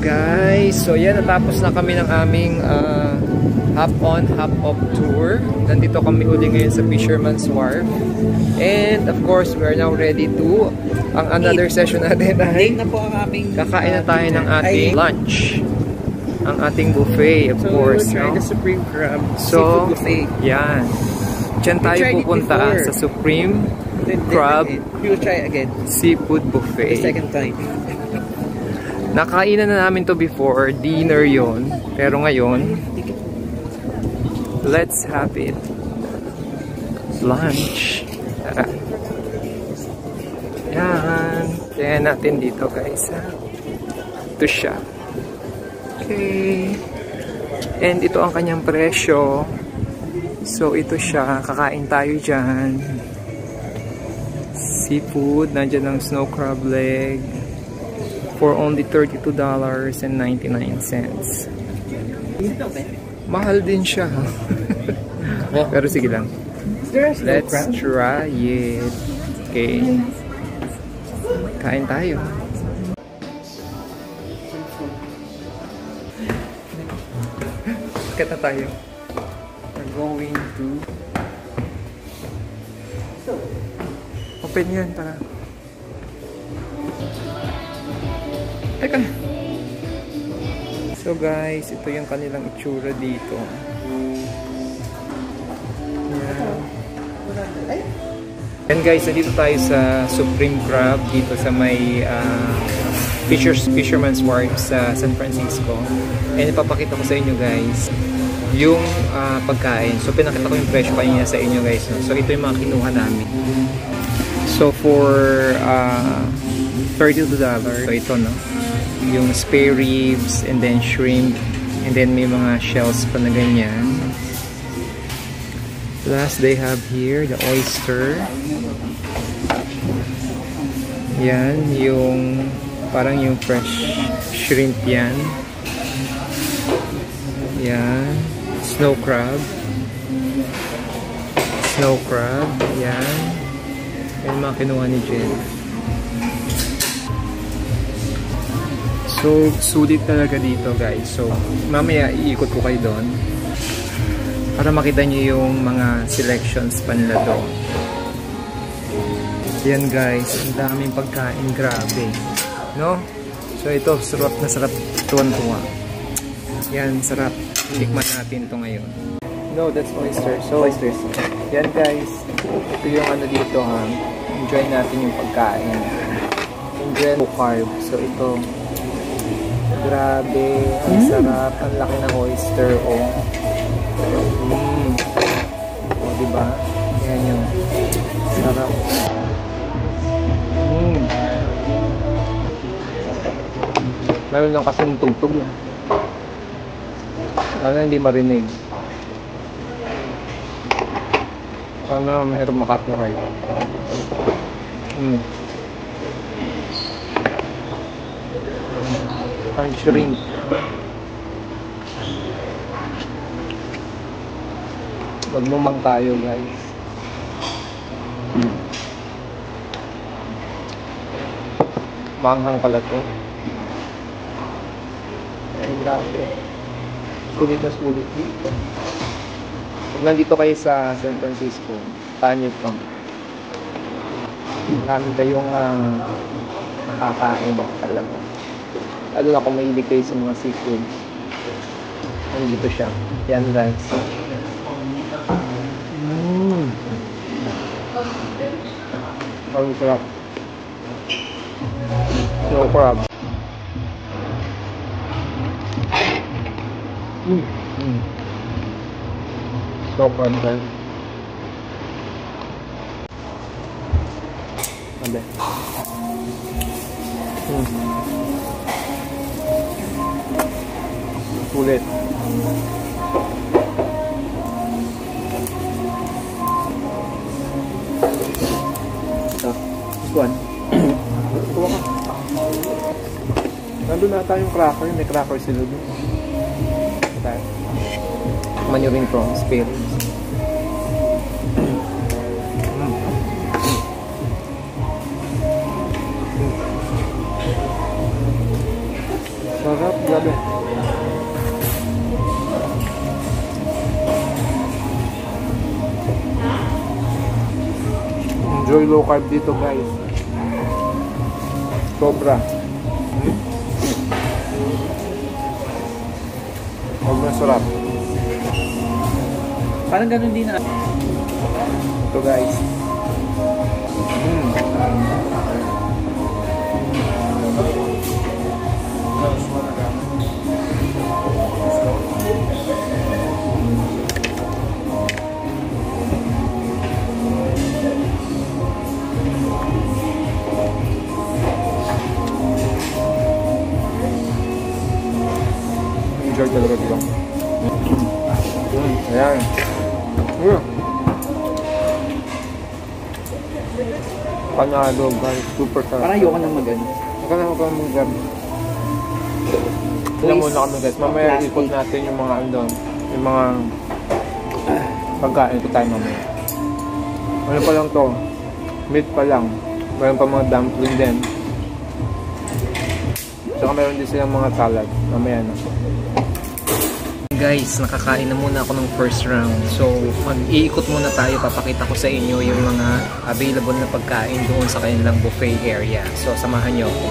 guys, so yan, natapos na kami ng aming hop on, hop off tour. Nandito kami uli ngayon sa Fisherman's Wharf. And of course, we are now ready to ang another session natin ay na po ang aming kakain na tayo ng ating lunch. Ang ating buffet, of course. So, we'll try the Supreme Crab so, Seafood Buffet. Yan. Diyan tayo pupunta sa Supreme Crab We'll try again. Seafood Buffet. The second time. Nakainan na namin to before, dinner yon. Pero ngayon, let's have it. Lunch. Yan. Kaya natin dito guys. Ito siya. Okay. And ito ang kanyang presyo. So ito siya. Kakain tayo dyan. Seafood. Nandiyan ang snow crab leg. For only $32.99. Mahal din siya. Pero sige lang. Let's try it. Okay. Kain tayo. Kata tayo. We're going to open yan para. Teka. So guys, ito yung kanilang itsura dito. And guys, nandito tayo sa Supreme Crab dito sa may Fisherman's Wharf sa San Francisco. And ipapakita ko sa inyo guys yung pagkain. So pinakita ko yung presyo kanina sa inyo guys. So ito yung mga kinuha namin. So for $32. So ito no. Yung spare ribs and then shrimp and then may mga shells pa na ganyan. Plus they have here the oyster. Yan yung parang yung fresh shrimp yan. Yan snow crab. Snow crab. Yan yung mga kinuha ni Jen. So, sulit talaga dito guys. So, mamaya iikot ko kayo doon para makita nyo yung mga selections pa nila doon. Yan guys, ang daming pagkain. Grabe. No? So, ito, sarap na sarap. Tuwan-tuwa. Yan, sarap. Tikman natin ito ngayon. No, that's oyster. So, oysters. Yan guys. Ito yung ano dito ha. Enjoy natin yung pagkain. Enjoy low carb. So, ito. Grabe, ang sarap, ang laki ng oyster, oh. Oh, diba? Yan yung sarap. Meron lang kasing tugtog yan. Sana hindi marinig. Sana mayroong makapiright. Ang shrimp. Magmumang tayo guys. Manghang pala to. Ay grabe. Sulit na sulit dito. Pag nandito kayo sa San Francisco, tahan nyo ito. Marami kayong nakakain talaga. Lalo na kung mahilig kayo sa mga seafood. Nandito siya. Yan guys. Ang sarap. Snow crab. Snow crab guys. Abe. Sulit. This one. Kuha ka. Nandun na tayong cracker. May cracker sila doon. Kuman nyo rin ito. Spare. Sarap, grabe. Enjoy low carb dito, guys. Sobra. Sobrang sarap. Parang ganun din na. Ito, guys. Enjoy talaga dito. Ayan. Panalo, guys. Super sarap. Parang ayoko nang mag-ano. Huwag ka mag-grab. Tignan muna kami, guys. Mamaya ikot natin yung mga yung mga pagkain ko tayo mamaya. Ano pa lang to? Meat pa lang. Mayroon pa mga dumpling din. Saka mayroon din silang mga salad. Mamaya na. Guys, nakakain na muna ako ng first round. So, mag-iikot muna tayo. Papakita ko sa inyo yung mga available na pagkain doon sa kanilang buffet area. So, samahan nyo ako.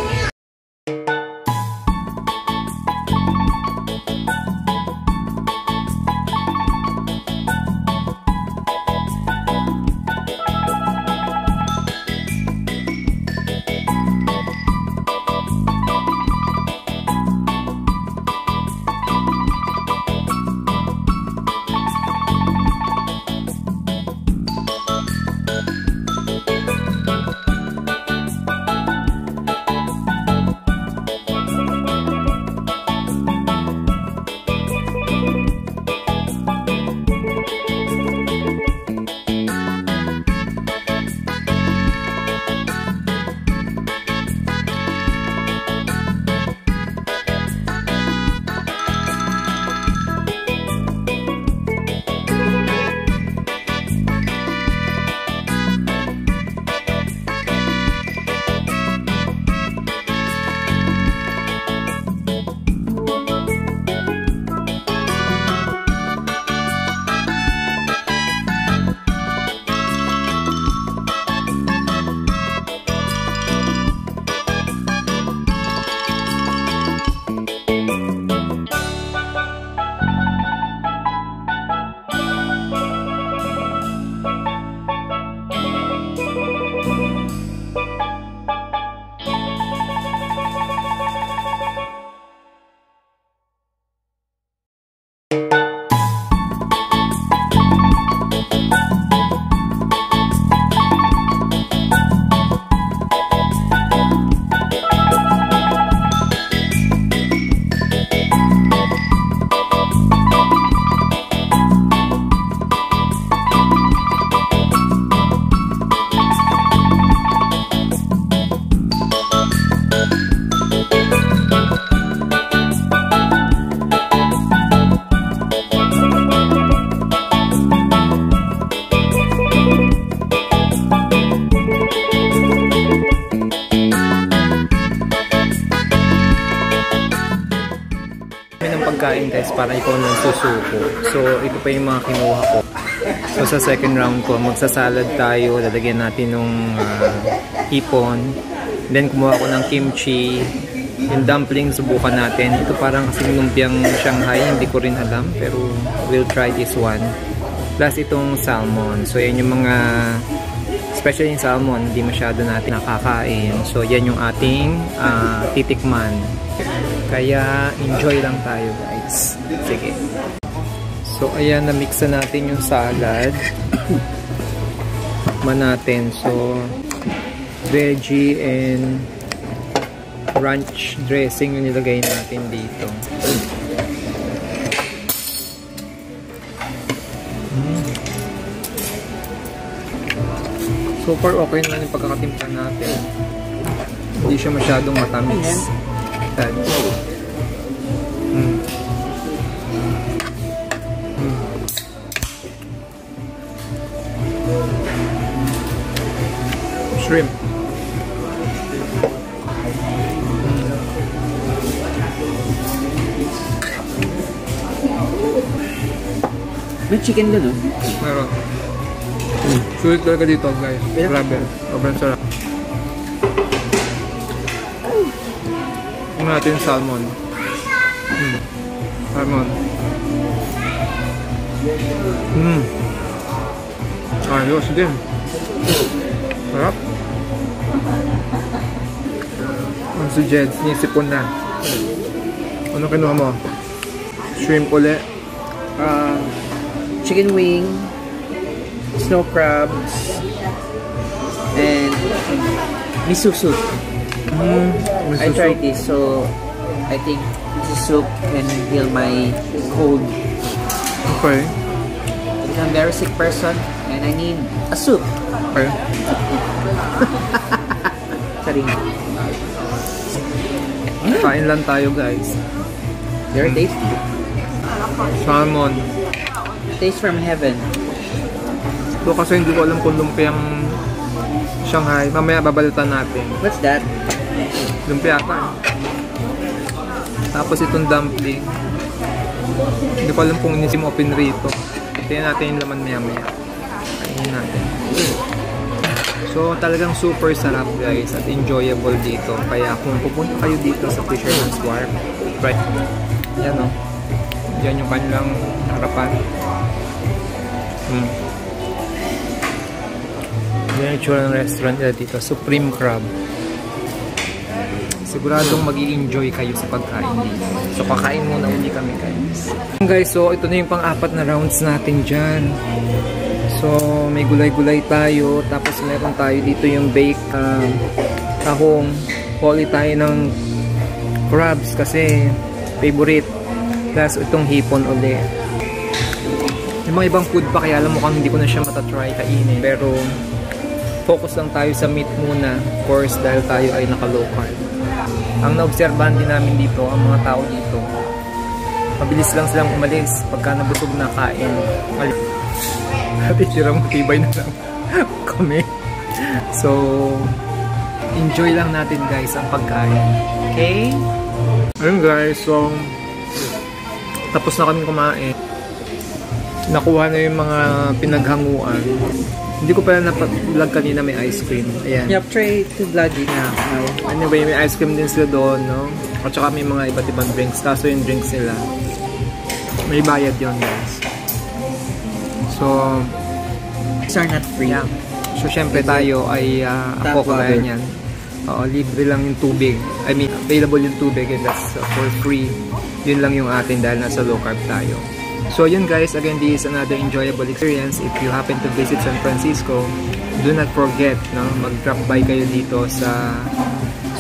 pagkain guys para ikaw nang susuko. So ito pa yung mga kinuha ko. So sa second round ko, magsasalad tayo. Lalagyan natin ng hipon. Then kumuha ko ng kimchi. Yung dumpling subukan natin. Ito parang kasing lumpiang Shanghai. Hindi ko rin alam. Pero we'll try this one. Plus itong salmon. So yan yung mga especially yung salmon. Hindi masyado natin nakakain. So yan yung ating titikman. Kaya enjoy lang tayo guys. Sige. So ayan, na-mix na natin yung salad. Tikman natin. So veggie and ranch dressing yung nilagay natin dito. So far okay naman yung pagkakatimpla natin. Hindi siya masyadong matamis. Shrimp. May chicken dun, no? Meron. Sulit talaga dito, guys. Grabe. Sobrang sarap. Tingnan natin yung salmon. Salmon. Ayos din. Sarap. Ang si Jed, nisipon na. Ano kinuha mo? Shrimp uli. Chicken wing, snow crabs, and miso soup. I tried this, so I think this soup can heal my cold. Okay. Because I'm a very sick person and I need a soup. Okay. Sorry. Kain lang tayo, guys. Very tasty. Salmon. Taste from heaven. Ito kasi hindi ko alam kung lumpiang Shanghai. Mamaya babalitan natin. What's that? Lumpia ka. Tapos itong dumpling. Hindi ko alam kung inisim open rito. Tingnan natin yung laman maya-maya. Kainin natin. So talagang super sarap, guys, at enjoyable dito. Kaya kung pupunta kayo dito sa Fisherman's Wharf, right? Yan o. Yan yung kanilang harapan. Yan yung itsura ng restaurant nila dito. Supreme Crab. Siguradong mag-i-enjoy kayo sa pagkain dito. So kakain muna uli kami, guys. Guys, so ito na yung pang-apat na rounds natin dyan. So may gulay-gulay tayo. Tapos meron tayo dito yung bake tahong. Huli tayo ng crabs kasi favorite. Plus itong hipon uli. Yung mga ibang food pa, kaya alam mo kung hindi ko na siya matatry kainin. Pero focus lang tayo sa meat muna. Of course, dahil tayo ay naka-low carb. Ang naobserbahan din namin dito, ang mga tao dito, mabilis lang silang umalis pagka nabusog na kain. At itirang matibay na lang kami. So, enjoy lang natin, guys, ang pagkain. Okay? Ayun, guys, so tapos na kami kumain. Nakuha na yung mga pinaghanguan. Hindi ko pala napag-vlog kanina, may ice cream. Ayan. Yep, try to vlog it now. Anyway, may ice cream din sila doon, no? At saka may mga iba't ibang drinks. Kaso yung drinks nila, may bayad yun, guys. So, these are not free. Yeah. So, syempre tayo ay ako kaya niyan. Libre lang yung tubig. I mean, available yung tubig and that's for free. Yun lang yung atin dahil nasa low carb tayo. So yun, guys, again, this is another enjoyable experience. If you happen to visit San Francisco, do not forget, no, mag-drop by kayo dito sa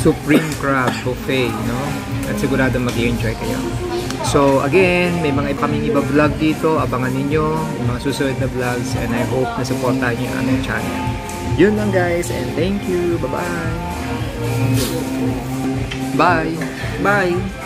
Supreme Crab Buffet, no? At sigurado mag-i-enjoy kayo. So again, may mga kaming iba vlog dito. Abangan ninyo yung mga susunod na vlogs and I hope na supportahan nyo yung aming channel. Yun lang, guys, and thank you. Bye-bye. Bye. Bye.